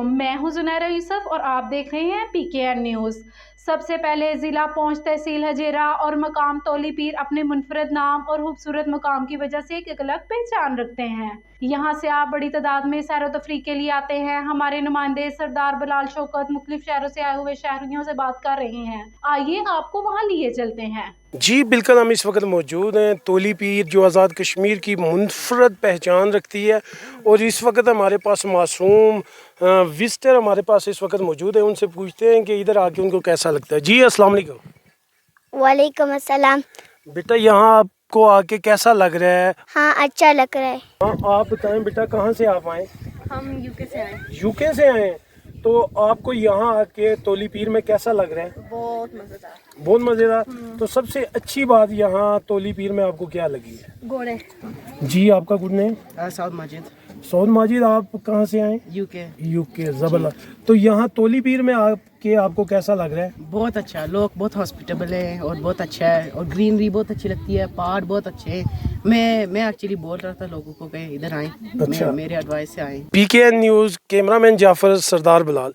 अलैकुम, मैं हूं जुनैरा यूसुफ और आप देख रहे हैं PKN न्यूज़। सबसे पहले ज़िला पौंछ, तहसील हजेरा और मकाम तौली पीर अपने मुनफरद नाम और खूबसूरत मकाम की वजह से एक अलग पहचान रखते हैं। यहाँ से आप बड़ी तादाद में सैर व तफरीह के लिए आते हैं। हमारे नुमाइंदे सरदार बिलाल शौकत मुख्तलिफ शहरों से आए हुए शहरियों से बात कर रहे हैं। आइए आपको वहाँ लिए चलते हैं। जी बिल्कुल, हम इस वक्त मौजूद हैं तौली पीर, जो आज़ाद कश्मीर की मुनफरद पहचान रखती है। और इस वक्त हमारे पास मासूम विजिटर हमारे पास इस वक्त मौजूद है। उनसे पूछते हैं कि इधर आके उनको कैसा लगता है। जी अस्सलाम वालेकुम। वालेकुम अस्सलाम। बेटा, यहाँ आपको आके कैसा लग रहा है? हाँ, अच्छा लग रहा है। हाँ, आप बताएं बेटा, कहाँ से आप आए? हम यूके से आए। यूके से आए हैं। तो आपको यहाँ आके तौली पीर में कैसा लग रहा है? बहुत मज़ेदार। बहुत मज़ेदार। तो सबसे अच्छी बात यहाँ तौली पीर में आपको क्या लगी है? घोड़े। जी, आपका good name? South Majid, Saud Majid. आप कहाँ से आए? यूके। यूके, ज़बरदस्त। तो यहाँ तौली पीर में आके आपको कैसा लग रहा है? बहुत अच्छा, लोग बहुत हॉस्पिटेबल हैं और बहुत अच्छा है, और ग्रीनरी बहुत अच्छी लगती है, पहाड़ बहुत अच्छे हैं। मैं एक्चुअली बोल रहा था लोगों को कि इधर आएं। अच्छा। मेरे एडवाइस से आएं। PKN न्यूज़, कैमरामैन जाफर, सरदार बिलाल।